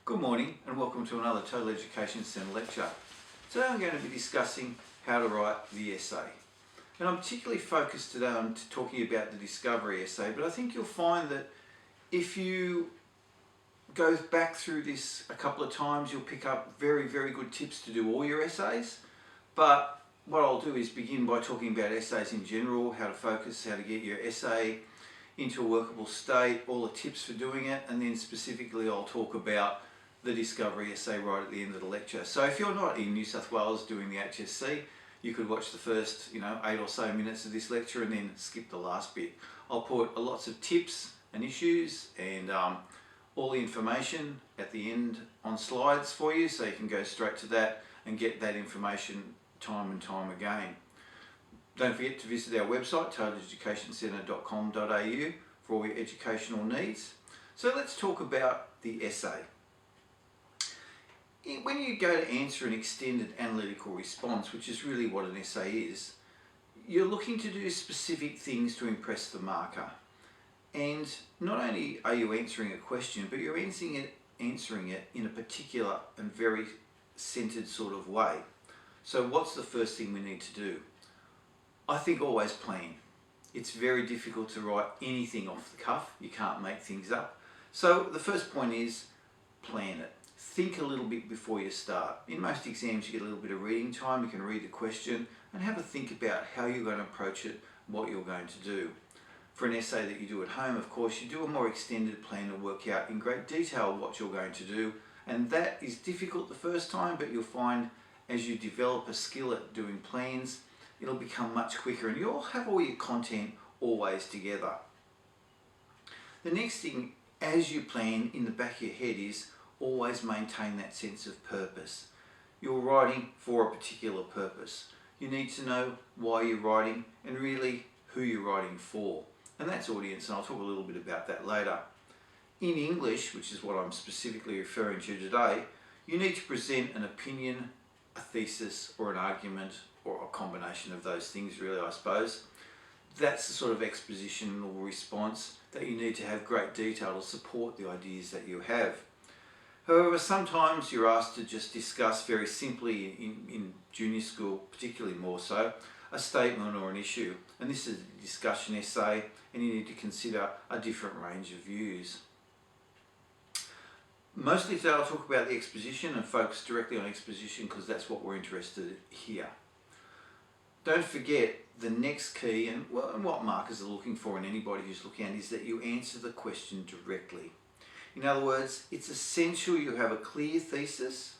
Good morning and welcome to another Total Education Centre lecture. Today I'm going to be discussing how to write the essay. And I'm particularly focused today on talking about the discovery essay, but I think you'll find that if you go back through this a couple of times, you'll pick up very good tips to do all your essays. But what I'll do is begin by talking about essays in general, how to focus, how to get your essay into a workable state, all the tips for doing it, and then specifically I'll talk about the discovery essay right at the end of the lecture. So if you're not in New South Wales doing the HSC, you could watch the first 8 or so minutes of this lecture and then skip the last bit. I'll put lots of tips and issues and all the information at the end on slides for you, so you can go straight to that and get that information time and time again. Don't forget to visit our website, totaleducationcentre.com.au, for all your educational needs. So let's talk about the essay. When you go to answer an extended analytical response, which is really what an essay is, you're looking to do specific things to impress the marker. And not only are you answering a question, but you're answering it in a particular and very centered sort of way. So what's the first thing we need to do? I think always plan. It's very difficult to write anything off the cuff. You can't make things up. So the first point is plan it. Think a little bit before you start. In most exams you get a little bit of reading time. You can read the question and have a think about how you're going to approach it, what you're going to do. For an essay that you do at home, of course, you do a more extended plan to work out in great detail what you're going to do, and that is difficult the first time, but you'll find as you develop a skill at doing plans, it'll become much quicker and you'll have all your content always together. The next thing as you plan in the back of your head is always maintain that sense of purpose. You're writing for a particular purpose. You need to know why you're writing and really who you're writing for. And that's audience, and I'll talk a little bit about that later. In English, which is what I'm specifically referring to today, you need to present an opinion, a thesis, or an argument, or a combination of those things really, I suppose. That's the sort of expositional response that you need to have great detail to support the ideas that you have. However, sometimes you're asked to just discuss very simply in junior school, particularly more so, a statement or an issue. And this is a discussion essay and you need to consider a different range of views. Mostly today I'll talk about the exposition and focus directly on exposition because that's what we're interested in here. Don't forget the next key and what markers are looking for in anybody who's looking at is that you answer the question directly. In other words, it's essential you have a clear thesis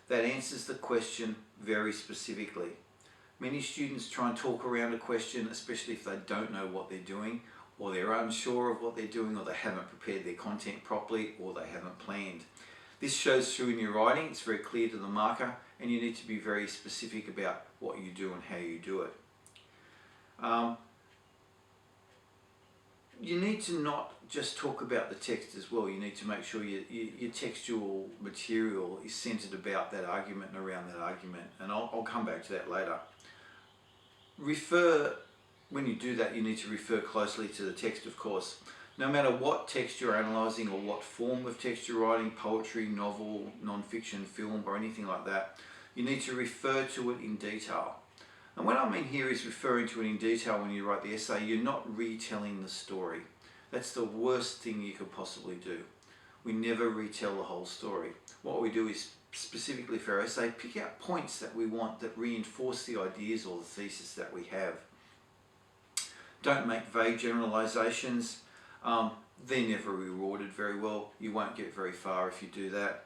that answers the question very specifically. Many students try and talk around a question, especially if they don't know what they're doing, or they're unsure of what they're doing, or they haven't prepared their content properly, or they haven't planned. This shows through in your writing. It's very clear to the marker, and you need to be very specific about what you do and how you do it. You need to not just talk about the text as well. You need to make sure your textual material is centered about that argument and around that argument, and I'll come back to that later. When you do that, you need to refer closely to the text, of course. No matter what text you're analysing or what form of text you're writing, poetry, novel, non-fiction, film, or anything like that, you need to refer to it in detail. And what I mean here is referring to it in detail when you write the essay. You're not retelling the story. That's the worst thing you could possibly do. We never retell the whole story. What we do is, specifically for our essay, pick out points that we want that reinforce the ideas or the thesis that we have. Don't make vague generalizations. They're never rewarded very well. You won't get very far if you do that.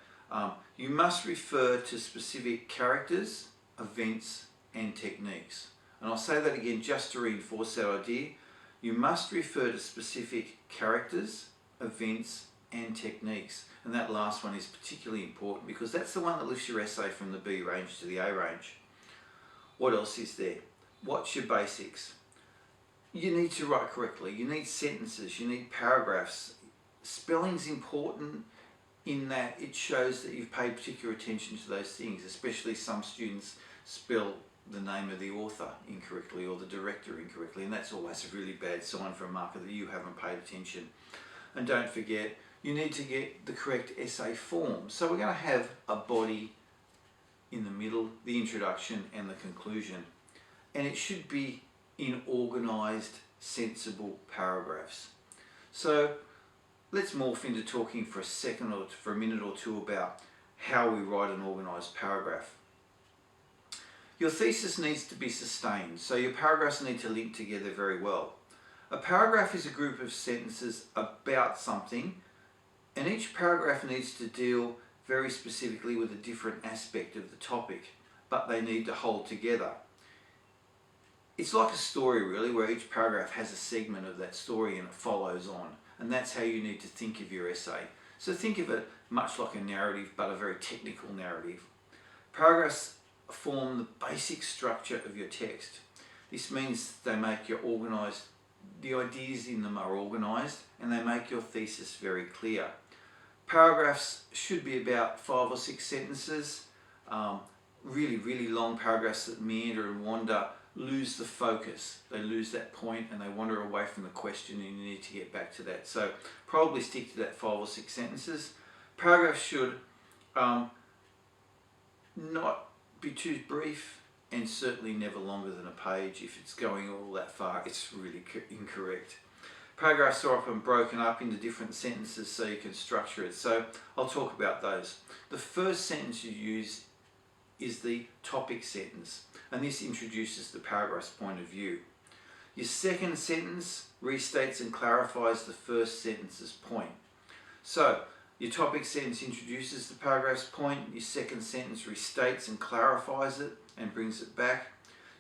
You must refer to specific characters, events, and techniques. And I'll say that again just to reinforce that idea. You must refer to specific characters, events, and techniques. And that last one is particularly important because that's the one that lifts your essay from the B range to the A range. What else is there? What's your basics? You need to write correctly. You need sentences, you need paragraphs. Spelling's important in that it shows that you've paid particular attention to those things, especially some students spell the name of the author incorrectly or the director incorrectly, and that's always a really bad sign for a marker that you haven't paid attention. And don't forget, you need to get the correct essay form. So we're going to have a body in the middle, the introduction and the conclusion. And it should be in organised, sensible paragraphs. So let's morph into talking for a minute or two about how we write an organised paragraph. Your thesis needs to be sustained, so your paragraphs need to link together very well. A paragraph is a group of sentences about something, and each paragraph needs to deal very specifically with a different aspect of the topic, but they need to hold together. It's like a story really, where each paragraph has a segment of that story and it follows on, and that's how you need to think of your essay. So think of it much like a narrative, but a very technical narrative. Paragraphs form the basic structure of your text. This means they make your organised, the ideas in them are organised, and they make your thesis very clear. Paragraphs should be about 5 or 6 sentences. Really long paragraphs that meander and wander lose the focus. They lose that point and they wander away from the question, and you need to get back to that. So probably stick to that 5 or 6 sentences. Paragraphs should not be too brief, and certainly never longer than a page. If it's going all that far, it's really incorrect. Paragraphs are often broken up into different sentences so you can structure it. So I'll talk about those. The first sentence you use is the topic sentence, and this introduces the paragraph's point of view. Your second sentence restates and clarifies the first sentence's point. So your topic sentence introduces the paragraph's point, your second sentence restates and clarifies it and brings it back.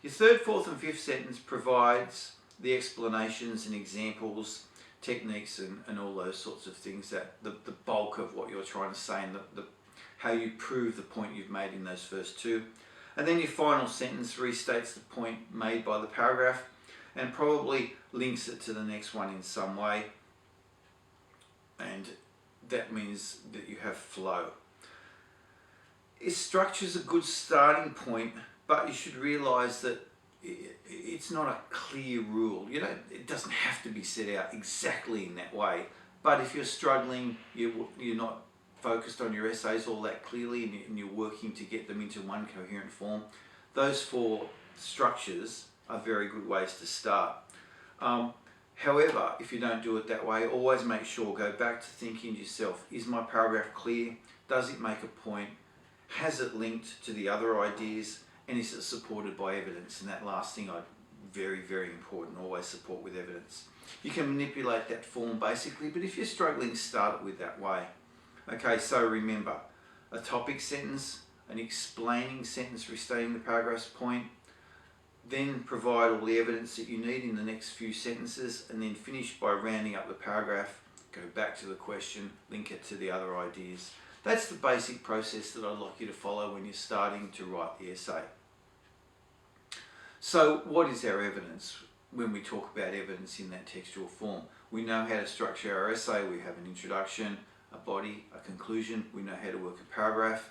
Your third, fourth and fifth sentence provides the explanations and examples, techniques and all those sorts of things, that the bulk of what you're trying to say, and how you prove the point you've made in those first two. And then your final sentence restates the point made by the paragraph and probably links it to the next one in some way, and that means that you have flow. Structure's a good starting point, but you should realise that it's not a clear rule. It doesn't have to be set out exactly in that way, but if you're struggling, you're not focused on your essays all that clearly, and you're working to get them into one coherent form, those 4 structures are very good ways to start. However, if you don't do it that way, always make sure, go back to thinking to yourself, is my paragraph clear? Does it make a point? Has it linked to the other ideas? And is it supported by evidence? And that last thing, very important, always support with evidence. You can manipulate that form basically, but if you're struggling, start it with that way. Okay, so remember, a topic sentence, an explaining sentence restating the paragraph's point, then provide all the evidence that you need in the next few sentences, and then finish by rounding up the paragraph, go back to the question, link it to the other ideas. That's the basic process that I'd like you to follow when you're starting to write the essay. So what is our evidence when we talk about evidence in that textual form? We know how to structure our essay. We have an introduction, a body, a conclusion. We know how to work a paragraph.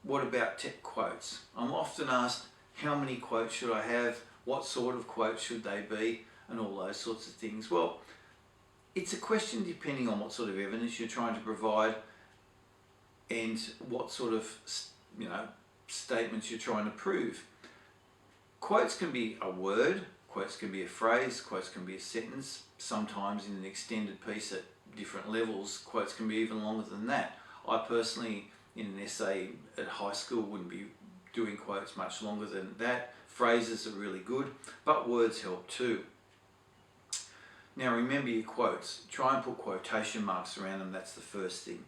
What about quotes? I'm often asked, how many quotes should I have? What sort of quotes should they be? And all those sorts of things. Well, it's a question depending on what sort of evidence you're trying to provide and what sort of statements you're trying to prove. Quotes can be a word, quotes can be a phrase, quotes can be a sentence. Sometimes in an extended piece at different levels, quotes can be even longer than that. I personally, in an essay at high school, wouldn't be doing quotes much longer than that. Phrases are really good, but words help too. Now remember your quotes. Try and put quotation marks around them. That's the first thing.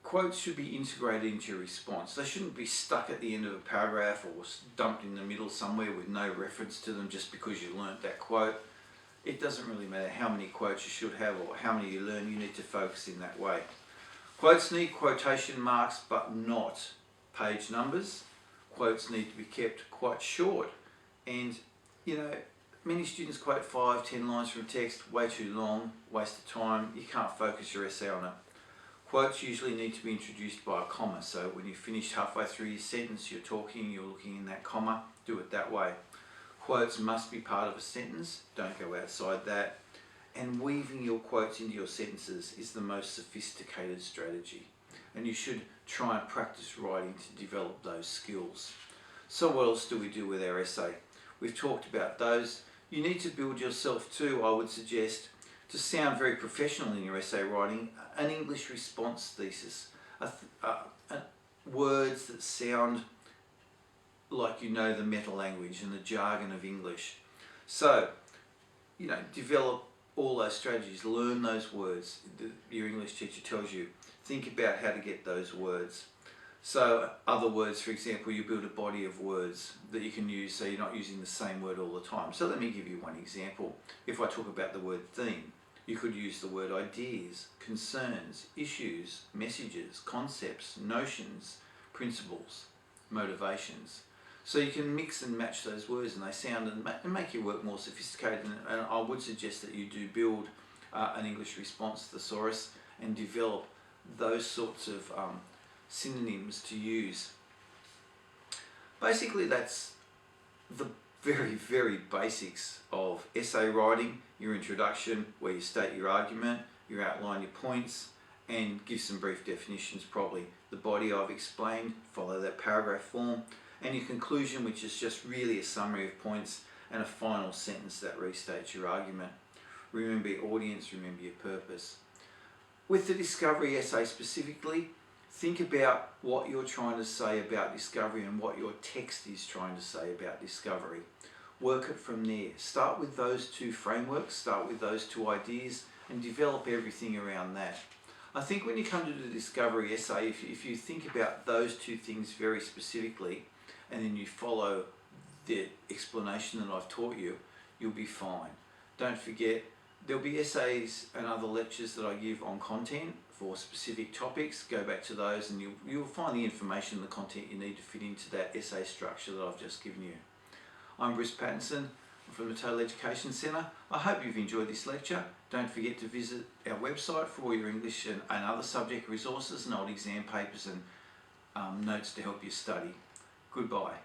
Quotes should be integrated into your response. They shouldn't be stuck at the end of a paragraph or dumped in the middle somewhere with no reference to them just because you learnt that quote. It doesn't really matter how many quotes you should have or how many you learn. You need to focus in that way. Quotes need quotation marks, but not page numbers. Quotes need to be kept quite short, and many students quote 5-10 lines from text, way too long, waste of time. You can't focus your essay on it. Quotes usually need to be introduced by a comma, so when you finish halfway through your sentence, you're talking, you're looking in that comma, do it that way. Quotes must be part of a sentence, don't go outside that, and weaving your quotes into your sentences is the most sophisticated strategy. And you should try and practice writing to develop those skills. So what else do we do with our essay? We've talked about those. You need to build yourself too, I would suggest, to sound very professional in your essay writing, an English response thesis. Words that sound like you know the meta language and the jargon of English. So, develop all those strategies, learn those words your English teacher tells you. Think about how to get those words. So other words, for example, you build a body of words that you can use so you're not using the same word all the time. So let me give you one example. If I talk about the word theme, you could use the word ideas, concerns, issues, messages, concepts, notions, principles, motivations. So you can mix and match those words and they sound and make your work more sophisticated. And I would suggest that you do build an English response thesaurus and develop those sorts of synonyms to use. Basically, that's the very, very basics of essay writing. Your introduction, where you state your argument, you outline your points, and give some brief definitions probably. The body I've explained, follow that paragraph form, and your conclusion, which is just really a summary of points, and a final sentence that restates your argument. Remember your audience, remember your purpose. With the discovery essay specifically, think about what you're trying to say about discovery and what your text is trying to say about discovery. Work it from there. Start with those two frameworks, start with those two ideas, and develop everything around that. I think when you come to the discovery essay, if you think about those two things very specifically, and then you follow the explanation that I've taught you, you'll be fine. Don't forget, there'll be essays and other lectures that I give on content for specific topics. Go back to those and you'll find the information and the content you need to fit into that essay structure that I've just given you. I'm Bruce Pattinson from the Total Education Centre. I hope you've enjoyed this lecture. Don't forget to visit our website for all your English and other subject resources and old exam papers and notes to help you study. Goodbye.